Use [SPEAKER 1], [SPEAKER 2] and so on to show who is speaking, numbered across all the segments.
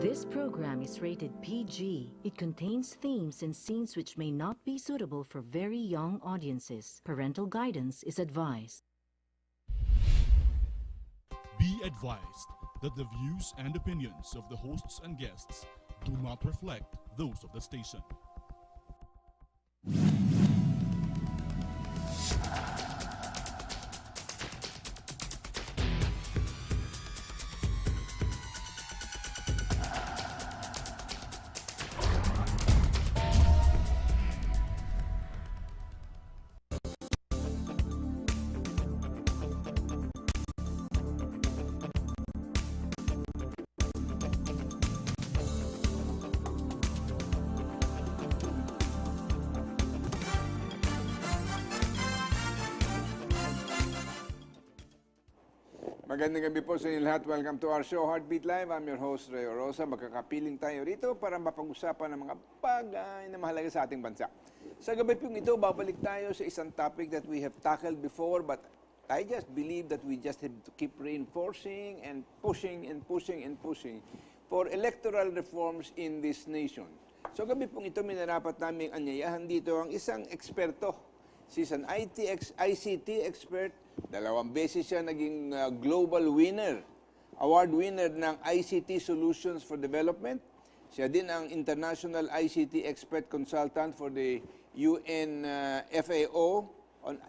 [SPEAKER 1] This program is rated PG. It contains themes and scenes which may not be suitable for very young audiences. Parental guidance is advised.
[SPEAKER 2] Be advised that the views and opinions of the hosts and guests do not reflect those of the station.
[SPEAKER 3] Magandang gabi po sa inyo lahat. Welcome to our show, Heartybeat Live. I'm your host, Ray Orosa. Magkakapiling tayo rito para mapag-usapan ng mga bagay na mahalaga sa ating bansa. Sa gabi pong ito, babalik tayo sa isang topic that we have tackled before, but I just believe that we just have to keep reinforcing and pushing and pushing and pushing for electoral reforms in this nation. So gabi pong ito, minarapat namin anyayahan dito ang isang eksperto. She's an ICT expert. 2 beses siya naging global winner, award winner ng ICT Solutions for Development. Siya din ang international ICT expert consultant for the UN FAO on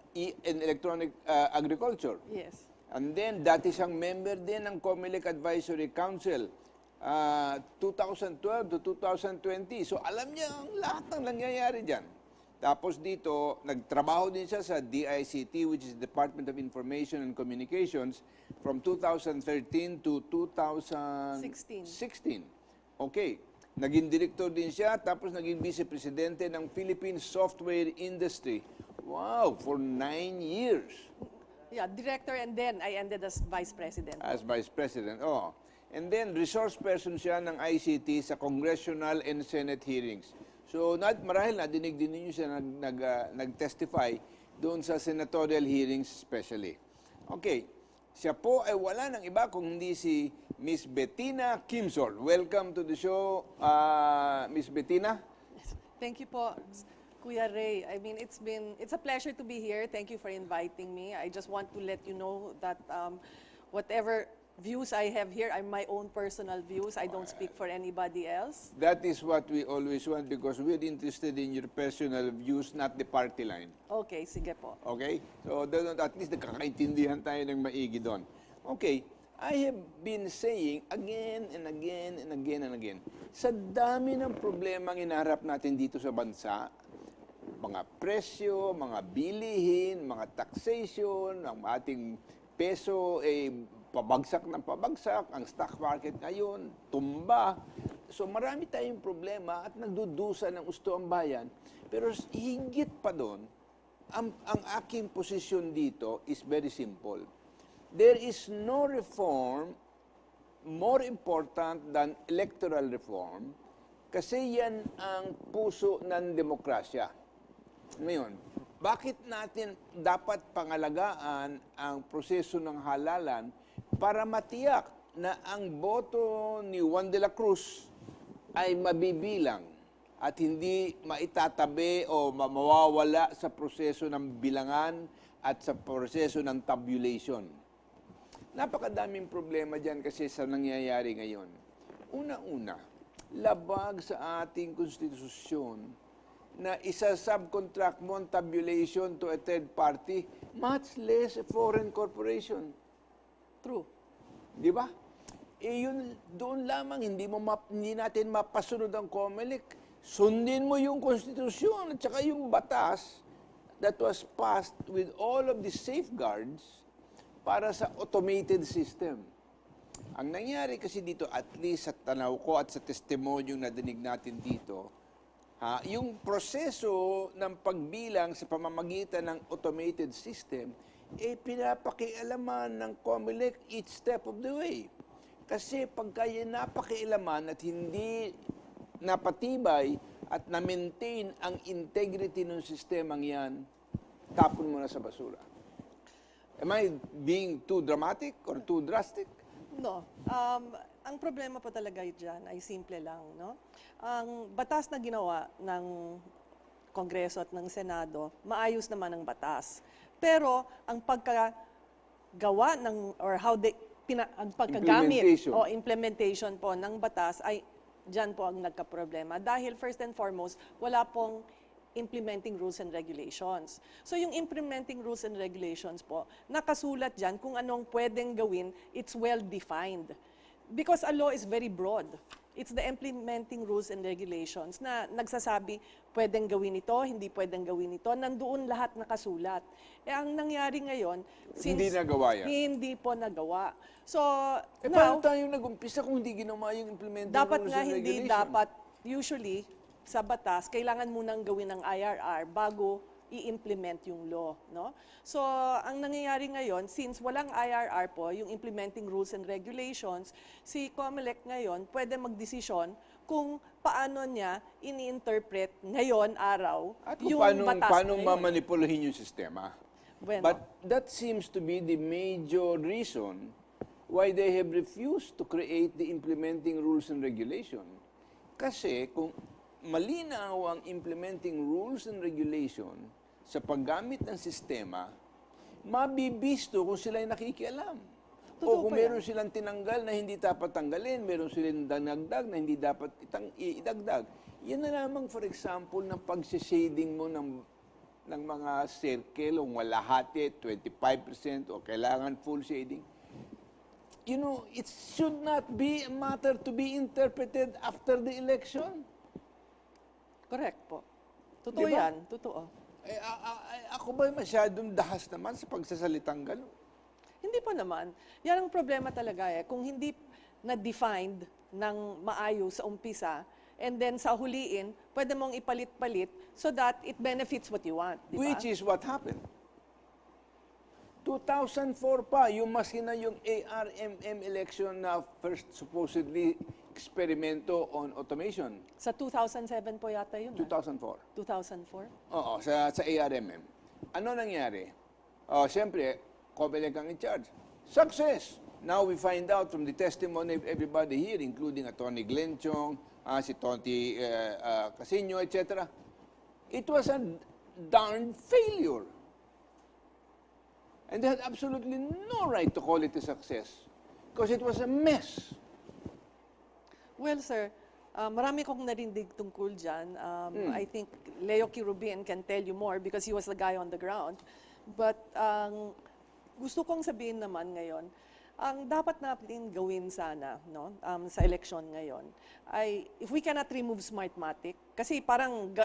[SPEAKER 3] electronic agriculture.
[SPEAKER 4] Yes.
[SPEAKER 3] And then, dati siyang member din ng COMELEC Advisory Council 2012 to 2020. So, alam niya ang lahat ng nangyayari dyan. Tapos dito, nagtrabaho din siya sa DICT, which is Department of Information and Communications, from 2013 to 2016. Okay. Naging director din siya, tapos naging vice-presidente ng Philippine Software Industry. Wow, for 9 years.
[SPEAKER 4] Yeah, director, and then I ended as vice president.
[SPEAKER 3] As vice president, oh. And then, resource person siya ng ICT sa congressional and Senate hearings. So, marahil nadinig din ninyo siya nag-testify doon sa senatorial hearings especially. Okay, siya po ay wala ng iba kung hindi si Miss Bettina Kimsol. Welcome to the show, Miss Bettina.
[SPEAKER 4] Thank you po, Kuya Ray. I mean, it's a pleasure to be here. Thank you for inviting me. I just want to let you know that whatever views I have here are my own personal views. I don't speak for anybody else.
[SPEAKER 3] That is what we always want because we're interested in your personal views, not the party line.
[SPEAKER 4] Okay, sige po.
[SPEAKER 3] Okay? So, at least nakakaintindihan tayo ng maigi doon. Okay, I have been saying again and again and again and again, sa dami ng problema ang inaharap natin dito sa bansa, mga presyo, mga bilihin, mga taxation, ang ating peso, pabagsak ng pabagsak, ang stock market ngayon, tumba. So marami tayong problema at nagdudusa ng gusto ang bayan. Pero higit pa doon, ang aking posisyon dito is very simple. There is no reform more important than electoral reform kasi yan ang puso ng demokrasya. Ngayon, bakit natin dapat pangalagaan ang proseso ng halalan para matiyak na ang boto ni Juan de la Cruz ay mabibilang at hindi maitatabi o mawawala sa proseso ng bilangan at sa proseso ng tabulation. Napakadaming problema dyan kasi sa nangyayari ngayon. Una-una, labag sa ating konstitusyon na isa-subcontract mo ang tabulation to a third party, much less a foreign corporation.
[SPEAKER 4] True.
[SPEAKER 3] Di ba? Yun, doon lamang, hindi natin mapasunod ang COMELEC. Sundin mo yung konstitusyon at saka yung batas that was passed with all of the safeguards para sa automated system. Ang nangyari kasi dito, at least sa tanaw ko at sa testimonyo na dinig natin dito, yung proseso ng pagbilang sa pamamagitan ng automated system, pinapakialaman ng COMELEC each step of the way. Kasi pagka yan napakialaman at hindi napatibay at na-maintain ang integrity ng sistemang yan, tapon mo na sa basura. Am I being too dramatic or too drastic?
[SPEAKER 4] No. ang problema po talaga dyan ay simple lang, no? Ang batas na ginawa ng Kongreso at ng Senado, maayos naman ang batas. Pero ang pagkagawa ng, or how they, ang pagkagamit o implementation po ng batas ay dyan po ang nagka-problema. Dahil first and foremost, wala pong implementing rules and regulations. So yung implementing rules and regulations po, nakasulat dyan kung anong pwedeng gawin, it's well-defined. Because a law is very broad. It's the implementing rules and regulations na nagsasabi, pwedeng gawin ito, hindi pwedeng gawin ito, nandoon lahat nakasulat. Eh ang nangyari ngayon, since
[SPEAKER 3] Hindi nagawa yan.
[SPEAKER 4] hindi po nagawa. So,
[SPEAKER 3] Paano tayo nag-umpisa kung hindi ginawa yung implementing
[SPEAKER 4] dapat
[SPEAKER 3] rules
[SPEAKER 4] nga
[SPEAKER 3] and
[SPEAKER 4] hindi
[SPEAKER 3] regulation?
[SPEAKER 4] dapat, usually, sa batas, kailangan munang gawin ng IRR bago i-implement yung law, no? So, ang nangyayari ngayon, since walang IRR po, yung implementing rules and regulations, si COMELEC ngayon pwede magdesisyon kung paano niya ini-interpret ngayon, araw,
[SPEAKER 3] At kung
[SPEAKER 4] yung batas
[SPEAKER 3] paano
[SPEAKER 4] ngayon.
[SPEAKER 3] mamanipulahin yung sistema.
[SPEAKER 4] Bueno,
[SPEAKER 3] But that seems to be the major reason why they have refused to create the implementing rules and regulation. Kasi kung malinaw ang implementing rules and regulation sa paggamit ng sistema, mabibisto kung sila'y nakikialam. O
[SPEAKER 4] Totoo
[SPEAKER 3] kung
[SPEAKER 4] pa yan.
[SPEAKER 3] meron silang tinanggal na hindi dapat tanggalin, meron silang danagdag na hindi dapat idagdag. Yan na lamang, for example, ng pag-shading mo ng mga circle o walahati, 25% o kailangan full shading. You know, it should not be a matter to be interpreted after the election.
[SPEAKER 4] correct po. Totoo
[SPEAKER 3] Diba?
[SPEAKER 4] yan, totoo.
[SPEAKER 3] Ako ba masyadong dahas naman sa pagsasalitang gano'n?
[SPEAKER 4] Hindi pa naman. Yan ang problema talaga eh. Kung hindi na-defined ng maayos sa umpisa, and then sa huliin, pwede mong ipalit-palit so that it benefits what you want. Di ba?
[SPEAKER 3] Which is what happened. 2004 pa, yung maski na yung ARMM election na first supposedly eksperimento on automation.
[SPEAKER 4] Sa 2007 po yata yun.
[SPEAKER 3] 2004.
[SPEAKER 4] 2004?
[SPEAKER 3] Oo, sa ARMM. Ano nangyari? Siyempre, COMELEC ang in charge. Success! Now we find out from the testimony of everybody here, including Attorney Glenn Chong, si Tonti Casino, etc. It was a darn failure. And they had absolutely no right to call it a success because it was a mess.
[SPEAKER 4] Well, sir, marami kong narindig tungkol dyan. I think Leo Kirubin can tell you more because he was the guy on the ground. But gusto kong sabihin naman ngayon, ang dapat natin gawin sana no, sa election ngayon ay if we cannot remove Smartmatic, kasi parang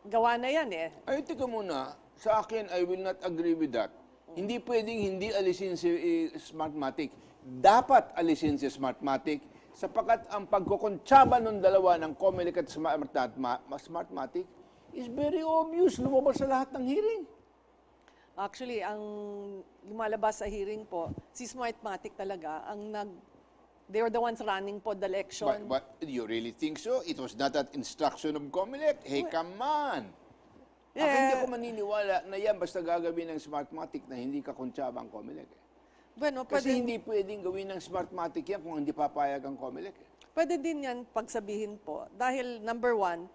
[SPEAKER 4] gawa na yan eh.
[SPEAKER 3] Ay, tika muna. Sa akin, I will not agree with that. Hindi pwedeng hindi alisin si Smartmatic. Dapat alisin si Smartmatic sapagkat ang pagkukontsaba ng dalawa ng COMELEC at Smartmatic is very obvious. Lumabas sa lahat ng hearing.
[SPEAKER 4] Actually, ang lumalabas sa hearing po, si Smartmatic talaga, they were the ones running po the election.
[SPEAKER 3] But you really think so? It was not that instruction of COMELEC? Hey, come on! Ako hindi ako maniniwala na yan basta gagawin ng Smartmatic na hindi ka kontsaba ang COMELEC.
[SPEAKER 4] Bueno,
[SPEAKER 3] Kasi hindi pwedeng gawin ng Smartmatic yan kung hindi papayag ang COMELEC.
[SPEAKER 4] Pwede din yan pagsabihin po. Dahil number one,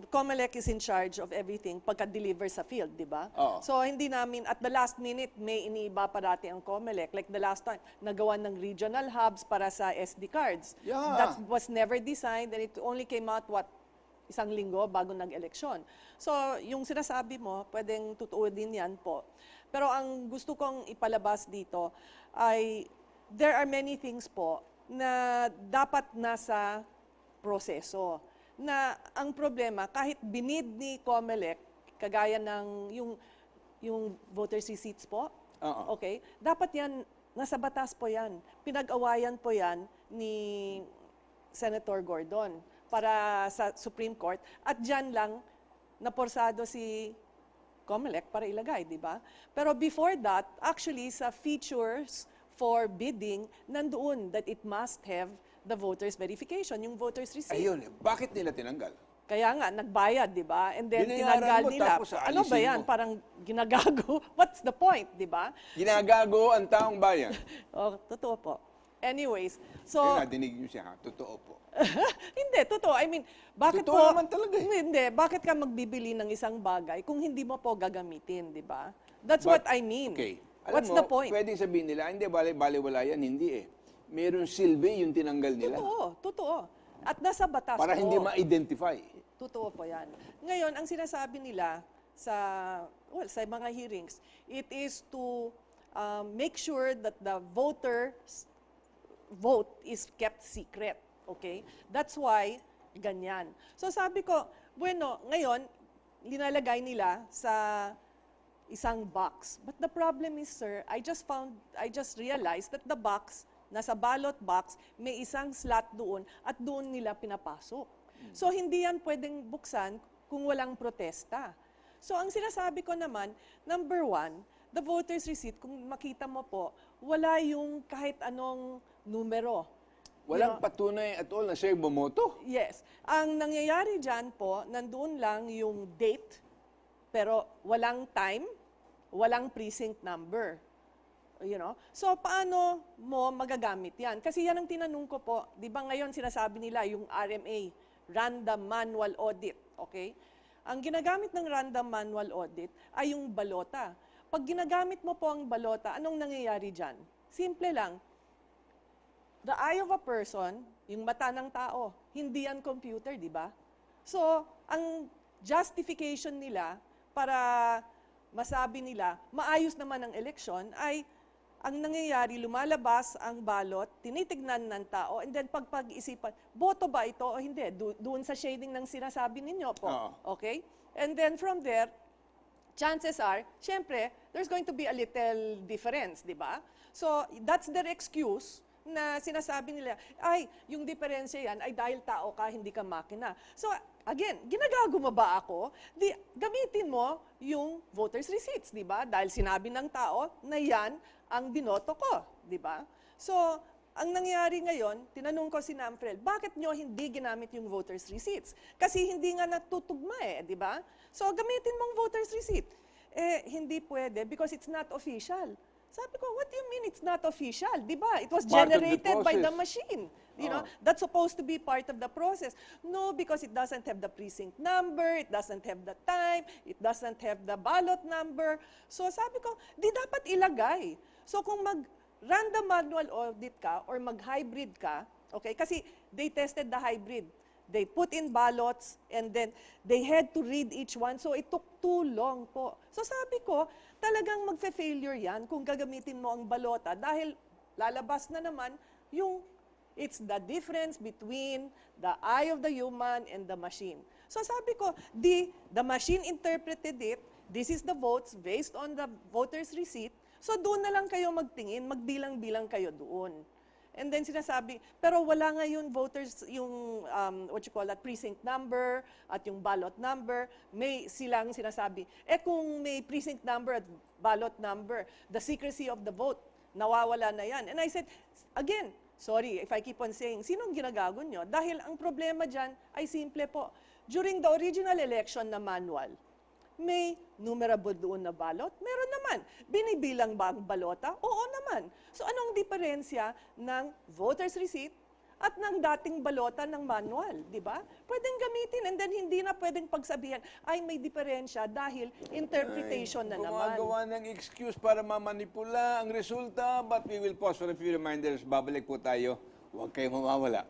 [SPEAKER 4] COMELEC is in charge of everything pagka-deliver sa field, di ba?
[SPEAKER 3] Oo.
[SPEAKER 4] So hindi namin, at the last minute, may iniiba parati ang COMELEC. Like the last time, nagawa ng regional hubs para sa SD cards.
[SPEAKER 3] Yeah.
[SPEAKER 4] That was never designed and it only came out, isang linggo bago nag-eleksyon. So, yung sinasabi mo, pwedeng totoo din yan po. Pero ang gusto kong ipalabas dito ay there are many things po na dapat nasa proseso. Na ang problema, kahit binid ni COMELEC, kagaya ng yung voters receipts po, okay, dapat yan, nasa batas po yan. Pinag-awayan po yan ni Senator Gordon para sa Supreme Court at dyan lang naporsado si COMELEC para ilagay, di ba? Pero before that, actually sa features for bidding, nandoon that it must have the voters verification, yung voters receipt.
[SPEAKER 3] Ayun, bakit nila tinanggal?
[SPEAKER 4] Kaya nga, nagbayad, di ba? And then
[SPEAKER 3] Binayaran
[SPEAKER 4] tinanggal
[SPEAKER 3] mo,
[SPEAKER 4] nila.
[SPEAKER 3] tapos
[SPEAKER 4] Ano ba
[SPEAKER 3] aalisin
[SPEAKER 4] yan?
[SPEAKER 3] mo.
[SPEAKER 4] Parang ginagago. What's the point, di ba?
[SPEAKER 3] Ginagago ang taong bayan.
[SPEAKER 4] Oh, totoo po. Anyways, so...
[SPEAKER 3] Nadinig niyo siya, ha? Totoo po.
[SPEAKER 4] Hindi, totoo. I mean, bakit
[SPEAKER 3] Totoo
[SPEAKER 4] po...
[SPEAKER 3] naman talaga eh.
[SPEAKER 4] Hindi, bakit ka magbibili ng isang bagay kung hindi mo po gagamitin, di ba? That's
[SPEAKER 3] But,
[SPEAKER 4] what I mean.
[SPEAKER 3] Okay. Alam
[SPEAKER 4] What's
[SPEAKER 3] mo,
[SPEAKER 4] the point?
[SPEAKER 3] pwedeng sabihin nila, hindi, bale-wala yan. Hindi eh. Meron silbi yung tinanggal nila.
[SPEAKER 4] Totoo. At nasa batas
[SPEAKER 3] Para
[SPEAKER 4] po.
[SPEAKER 3] hindi ma-identify.
[SPEAKER 4] Totoo po yan. Ngayon, ang sinasabi nila sa mga hearings, it is to make sure that the voters vote is kept secret. Okay? That's why, ganyan. So sabi ko, bueno, ngayon, linalagay nila sa isang box. But the problem is, sir, I just realized that the box, nasa ballot box, may isang slot doon at doon nila pinapasok. So hindi yan pwedeng buksan kung walang protesta. So ang sinasabi ko naman, number one, the voter's receipt, kung makita mo po, wala yung kahit anong numero.
[SPEAKER 3] Walang patunay at all na siya yung bumoto.
[SPEAKER 4] Yes. Ang nangyayari dyan po, nandoon lang yung date, pero walang time, walang precinct number. You know? So, paano mo magagamit yan? Kasi yan ang tinanong ko po. Di ba ngayon sinasabi nila yung RMA, Random Manual Audit. Okay? Ang ginagamit ng Random Manual Audit ay yung balota. Pag ginagamit mo po ang balota, anong nangyayari dyan? Simple lang. The eye of a person, yung mata ng tao, hindi yan computer, di ba? So, ang justification nila para masabi nila, maayos naman ang eleksyon, ay ang nangyayari, lumalabas ang balot, tinitignan ng tao, and then pag-isipan, boto ba ito o hindi? Doon sa shading ng sinasabi ninyo po. Okay? And then from there, chances are, syempre, there's going to be a little difference, di ba? So, that's their excuse na sinasabi nila, ay, yung diferensya yan ay dahil tao ka, hindi ka makina. So, again, ginagago mo ba ako? Gamitin mo yung voter's receipts, di ba? Dahil sinabi ng tao na yan ang binoto ko, di ba? So, ang nangyari ngayon, tinanong ko si Namfrel, bakit nyo hindi ginamit yung voter's receipts? Kasi hindi nga natutugma eh, di ba? So, gamitin mong voter's receipt. Eh, hindi pwede because it's not official. Sabi ko, what do you mean it's not official? Di ba? It was generated by the machine. You know, that's supposed to be part of the process. No, because it doesn't have the precinct number, it doesn't have the time, it doesn't have the ballot number. So sabi ko, di dapat ilagay. So kung mag-random manual audit ka or mag-hybrid ka, okay, kasi they tested the hybrid. They put in ballots and then they had to read each one. So it took too long po. So sabi ko, talagang magfe-failure yan kung gagamitin mo ang balota dahil lalabas na naman yung it's the difference between the eye of the human and the machine. So sabi ko, the machine interpreted it, this is the votes based on the voter's receipt, so doon na lang kayo magtingin, magbilang-bilang kayo doon. And then sinasabi, pero wala nga yung voters, yung what you call that, precinct number at yung ballot number, may silang sinasabi, kung may precinct number at ballot number, the secrecy of the vote, nawawala na yan. And I said, again, sorry if I keep on saying, sinong ginagago nyo? Dahil ang problema dyan ay simple po. During the original election na manual, may numerable doon na balot? Meron naman. Binibilang ba ang balota? Oo naman. So anong diferensya ng voter's receipt at ng dating balota ng manual, di ba? Pwedeng gamitin and then hindi na pwedeng pagsabihan, ay may diferensya dahil interpretation na naman.
[SPEAKER 3] Gumagawa ng excuse para mamanipula ang resulta, but we will pause for a few reminders. Babalik po tayo. Huwag kayong mawawala.